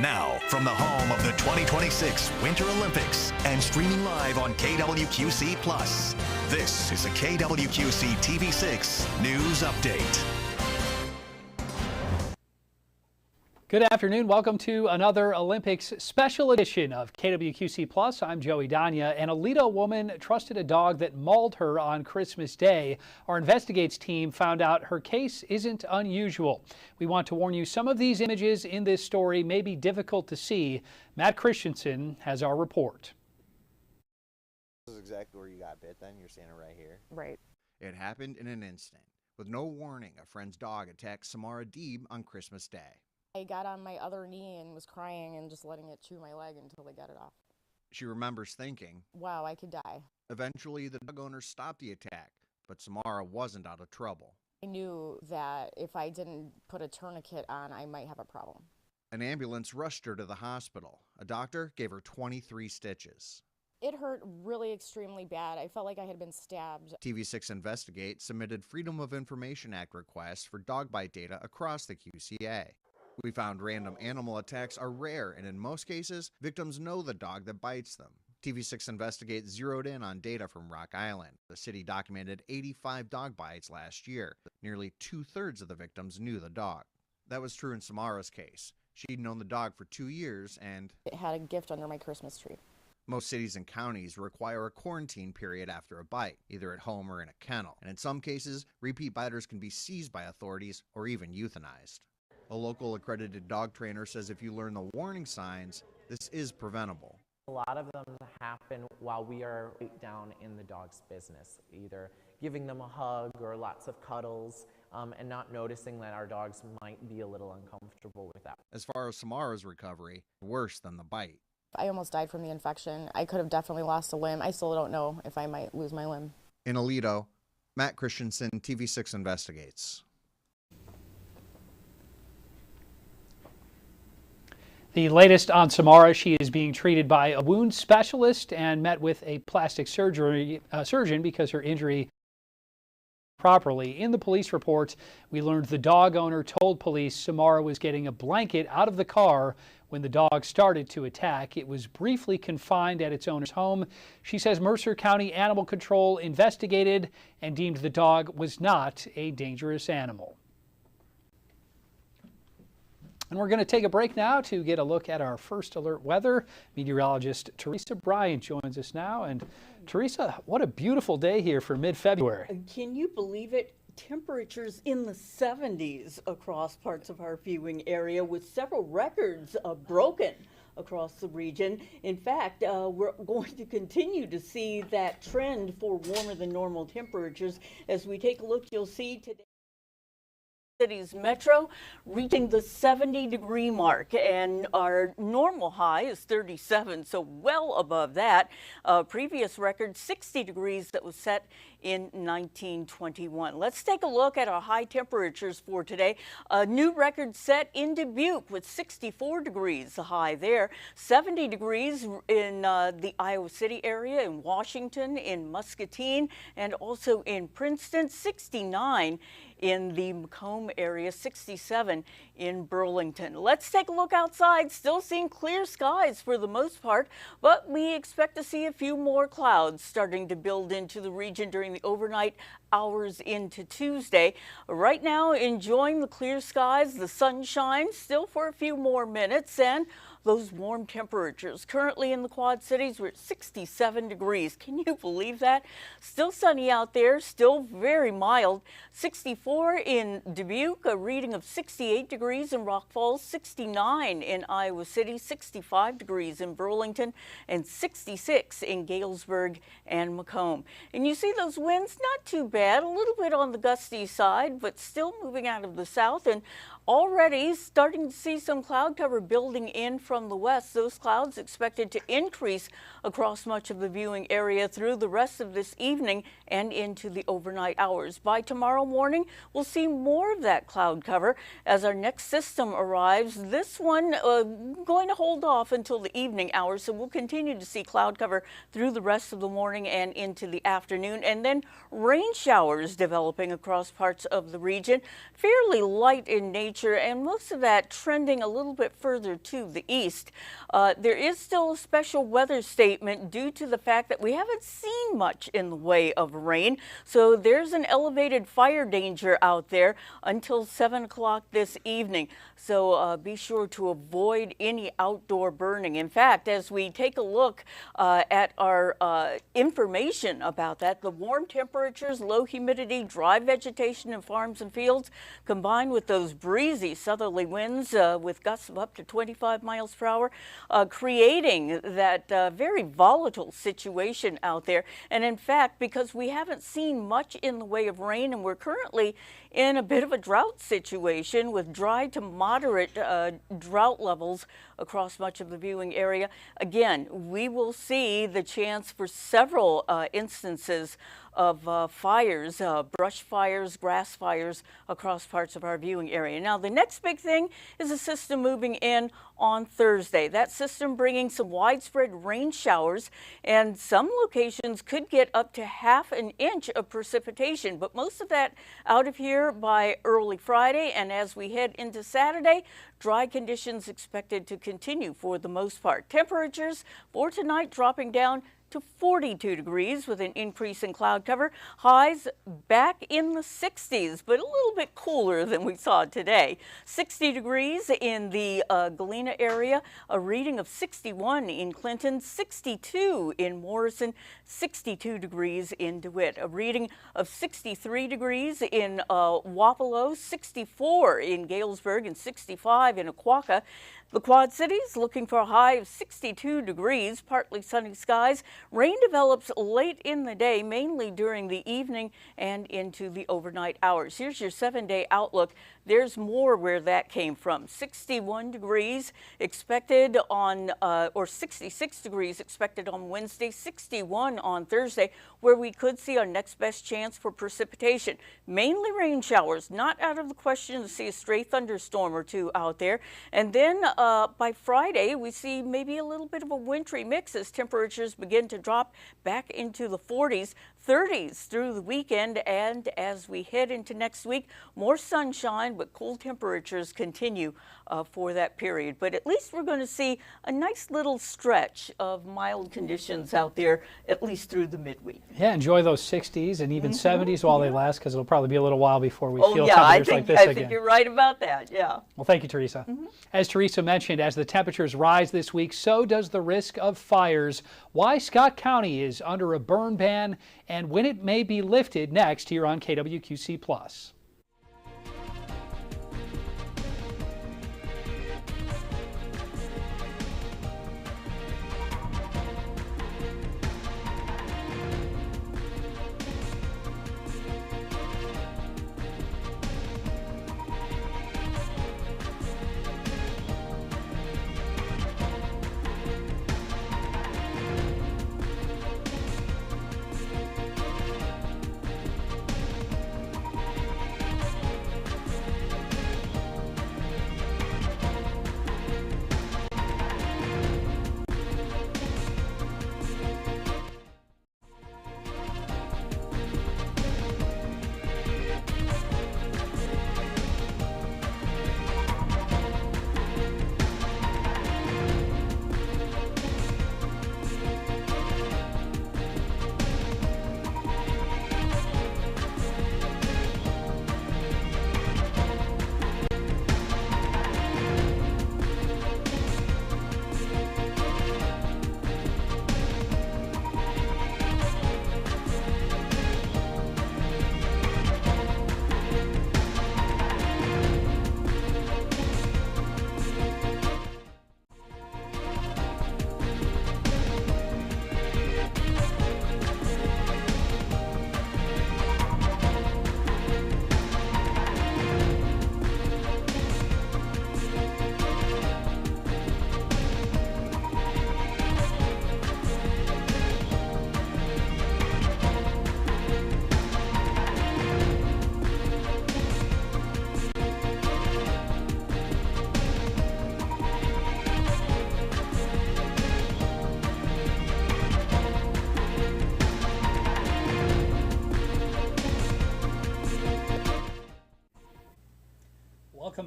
Now, from the home of the 2026 Winter Olympics and streaming live on KWQC Plus, this is a KWQC TV6 News Update. Good afternoon. Welcome to another Olympics special edition of KWQC Plus. I'm Joey Danya. An Alito woman trusted a dog that mauled her on Christmas Day. Our Investigates team found out her case isn't unusual. We want to warn you, some of these images in this story may be difficult to see. Matt Christensen has our report. This is exactly where you got bit then. You're standing right here. Right. It happened in an instant. With no warning, a friend's dog attacked Samara Deeb on Christmas Day. I got on my other knee and was crying and just letting it chew my leg until they got it off. She remembers thinking, wow, I could die. Eventually, the dog owner stopped the attack, but Samara wasn't out of trouble. I knew that if I didn't put a tourniquet on, I might have a problem. An ambulance rushed her to the hospital. A doctor gave her 23 stitches. It hurt really extremely bad. I felt like I had been stabbed. TV6 Investigate submitted Freedom of Information Act requests for dog bite data across the QCA. We found random animal attacks are rare, and in most cases, victims know the dog that bites them. TV6 Investigate zeroed in on data from Rock Island. The city documented 85 dog bites last year. Nearly 2/3 of the victims knew the dog. That was true in Samara's case. She'd known the dog for 2 years and it had a gift under my Christmas tree. Most cities and counties require a quarantine period after a bite, either at home or in a kennel. And in some cases, repeat biters can be seized by authorities or even euthanized. A local accredited dog trainer says if you learn the warning signs, this is preventable. A lot of them happen while we are down in the dog's business, either giving them a hug or lots of cuddles, and not noticing that our dogs might be a little uncomfortable with that. As far as Samara's recovery, worse than the bite. I almost died from the infection. I could have definitely lost a limb. I still don't know if I might lose my limb. In Alito, Matt Christensen, TV6 Investigates. The latest on Samara, she is being treated by a wound specialist and met with a plastic surgeon because her injury properly. In the police report, we learned the dog owner told police Samara was getting a blanket out of the car when the dog started to attack. It was briefly confined at its owner's home. She says Mercer County Animal Control investigated and deemed the dog was not a dangerous animal. And we're going to take a break now to get a look at our first alert weather. Meteorologist Teresa Bryant joins us now. And Teresa, what a beautiful day here for mid-February. Can you believe it? Temperatures in the 70s across parts of our viewing area, with several records broken across the region. In fact, we're going to continue to see that trend for warmer than normal temperatures. As we take a look, you'll see today city's metro reaching the 70-degree mark, and our normal high is 37, so well above that. Previous record 60 degrees that was set in 1921. Let's take a look at our high temperatures for today. A new record set in Dubuque with 64 degrees, the high there. 70 degrees in the Iowa City area, in Washington, in Muscatine, and also in Princeton. 69 in the Macomb area, 67 in Burlington. Let's take a look outside. Still seeing clear skies for the most part, but we expect to see a few more clouds starting to build into the region during the overnight hours into Tuesday. Right now, enjoying the clear skies, the sunshine still for a few more minutes, and those warm temperatures. Currently in the Quad Cities, we're at 67 degrees. Can you believe that? Still sunny out there, still very mild. 64 in Dubuque, a reading of 68 degrees in Rock Falls, 69 in Iowa City, 65 degrees in Burlington, and 66 in Galesburg and Macomb. And you see those winds, not too bad, a little bit on the gusty side, but still moving out of the south, and already starting to see some cloud cover building in from the west. Those clouds expected to increase across much of the viewing area through the rest of this evening and into the overnight hours. By tomorrow morning, we'll see more of that cloud cover as our next system arrives. This one going to hold off until the evening hours, so we'll continue to see cloud cover through the rest of the morning and into the afternoon, and then rain showers developing across parts of the region. Fairly light in nature feature, and most of that trending a little bit further to the east. There is still a special weather statement due to the fact that we haven't seen much in the way of rain. So there's an elevated fire danger out there until 7 o'clock this evening. So be sure to avoid any outdoor burning. In fact, as we take a look at our information about that, the warm temperatures, low humidity, dry vegetation in farms and fields, combined with those breezy southerly winds with gusts of up to 25 miles per hour, creating that very volatile situation out there. And in fact, because we haven't seen much in the way of rain, and we're currently in a bit of a drought situation with dry to moderate drought levels across much of the viewing area. Again, we will see the chance for several instances of fires, brush fires, grass fires across parts of our viewing area. Now, the next big thing is a system moving in on Thursday. That system bringing some widespread rain showers, and some locations could get up to ½ an inch of precipitation, but most of that out of here by early Friday. And as we head into Saturday, dry conditions expected to continue for the most part. Temperatures for tonight dropping down to 42 degrees with an increase in cloud cover. Highs back in the 60s, but a little bit cooler than we saw today. 60 degrees in the Galena area, a reading of 61 in Clinton, 62 in Morrison, 62 degrees in DeWitt, a reading of 63 degrees in Wapello, 64 in Galesburg, and 65 in Aquaka. The Quad Cities looking for a high of 62 degrees, partly sunny skies. Rain develops late in the day, mainly during the evening and into the overnight hours. Here's your 7-day outlook. There's more where that came from. 61 degrees expected on, or 66 degrees expected on Wednesday, 61 on Thursday, where we could see our next best chance for precipitation. Mainly rain showers, not out of the question to see a stray thunderstorm or two out there. And then by Friday, we see maybe a little bit of a wintry mix as temperatures begin to drop back into the 40s, 30s through the weekend. And as we head into next week, more sunshine, but cool temperatures continue for that period. But at least we're going to see a nice little stretch of mild conditions out there, at least through the midweek. Yeah, enjoy those 60s and even 70s while they last, because it'll probably be a little while before we feel yeah, temperatures like this again. I think you're right about that, yeah. Well, thank you, Teresa. As Teresa mentioned, as the temperatures rise this week, so does the risk of fires. Why Scott County is under a burn ban and when it may be lifted next here on KWQC+.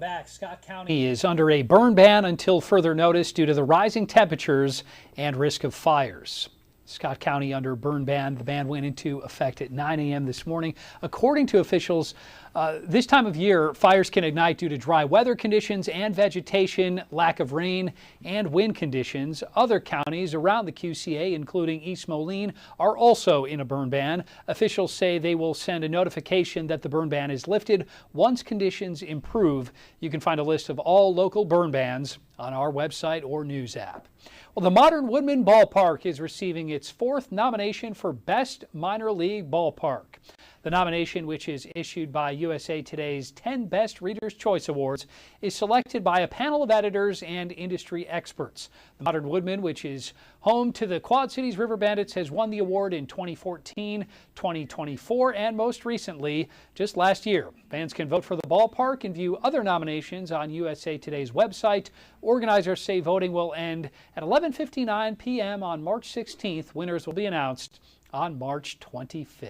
back. Scott County is under a burn ban until further notice due to the rising temperatures and risk of fires. Scott County under burn ban. The ban went into effect at 9 a.m. this morning. According to officials, this time of year, fires can ignite due to dry weather conditions and vegetation, lack of rain, and wind conditions. Other counties around the QCA, including East Moline, are also in a burn ban. Officials say they will send a notification that the burn ban is lifted once conditions improve. You can find a list of all local burn bans on our website or news app. Well, the Modern Woodmen Ballpark is receiving its 4th nomination for Best Minor League Ballpark. The nomination, which is issued by USA Today's 10 Best Readers' Choice Awards, is selected by a panel of editors and industry experts. The Modern Woodmen, which is home to the Quad Cities River Bandits, has won the award in 2014, 2024, and most recently, just last year. Fans can vote for the ballpark and view other nominations on USA Today's website. Organizers say voting will end at 11:59 p.m. on March 16th. Winners will be announced on March 25th.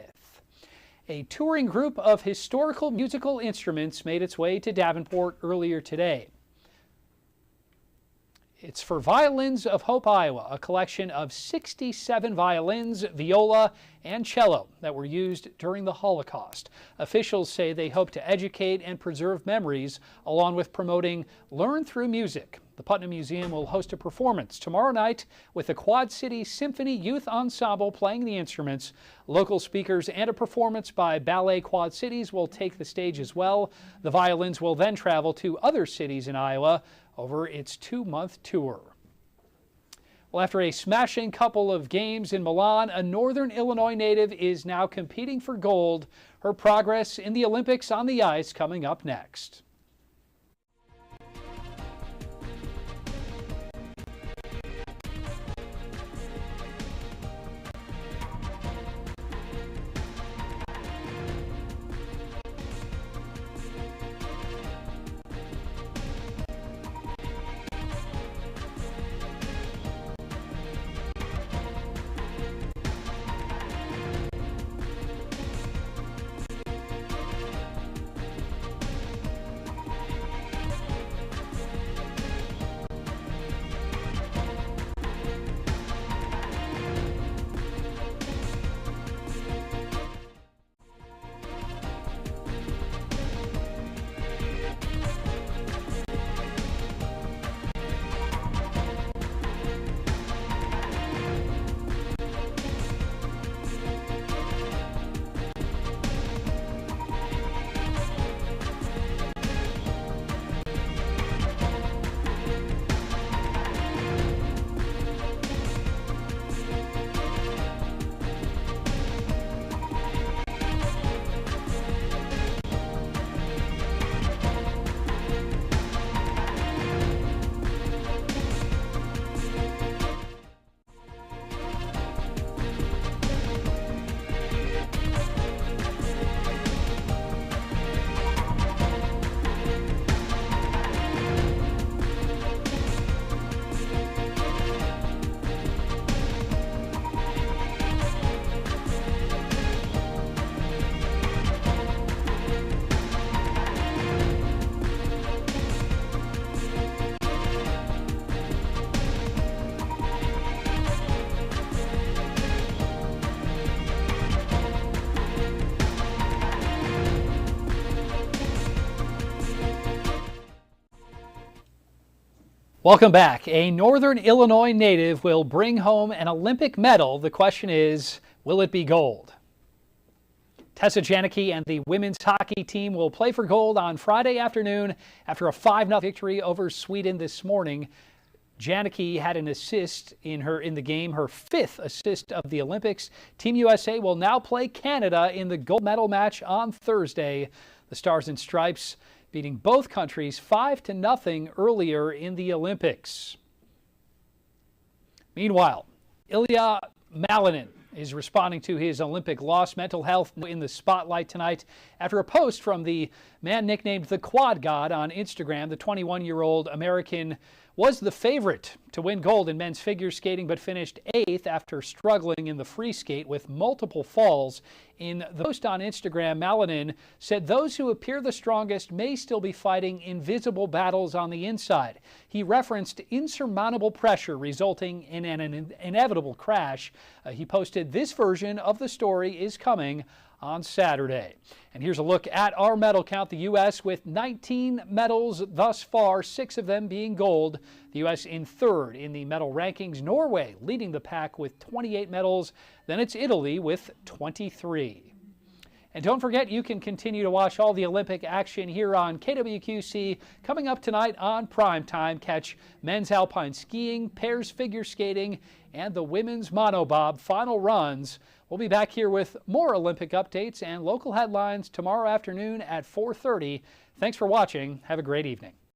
A touring group of historical musical instruments made its way to Davenport earlier today. It's for Violins of Hope, Iowa, a collection of 67 violins, viola, and cello that were used during the Holocaust. Officials say they hope to educate and preserve memories, along with promoting Learn Through Music. The Putnam Museum will host a performance tomorrow night with the Quad City Symphony Youth Ensemble playing the instruments. Local speakers and a performance by Ballet Quad Cities will take the stage as well. The violins will then travel to other cities in Iowa over its 2-month tour. Well, after a smashing couple of games in Milan, a Northern Illinois native is now competing for gold. Her progress in the Olympics on the ice coming up next. Welcome back. A Northern Illinois native will bring home an Olympic medal. The question is, will it be gold? Tessa Janicki and the women's hockey team will play for gold on Friday afternoon after a 5-0 victory over Sweden this morning. Janicki had an assist in the game, her 5th assist of the Olympics. Team USA will now play Canada in the gold medal match on Thursday. The Stars and Stripes beating both countries 5-0 earlier in the Olympics. Meanwhile, Ilya Malinin is responding to his Olympic loss. Mental health in the spotlight tonight after a post from the man nicknamed the Quad God on Instagram. The 21-year-old American was the favorite to win gold in men's figure skating, but finished 8th after struggling in the free skate with multiple falls. In the post on Instagram, Malanin said those who appear the strongest may still be fighting invisible battles on the inside. He referenced insurmountable pressure resulting in an inevitable crash. He posted, "This version of the story is coming on Saturday." And here's a look at our medal count. The U.S. with 19 medals thus far, 6 of them being gold. The U.S. in 3rd in the medal rankings. Norway leading the pack with 28 medals. Then it's Italy with 23. And don't forget, you can continue to watch all the Olympic action here on KWQC. Coming up tonight on Primetime, catch men's alpine skiing, pairs figure skating, and the women's monobob final runs. We'll be back here with more Olympic updates and local headlines tomorrow afternoon at 4:30. Thanks for watching. Have a great evening.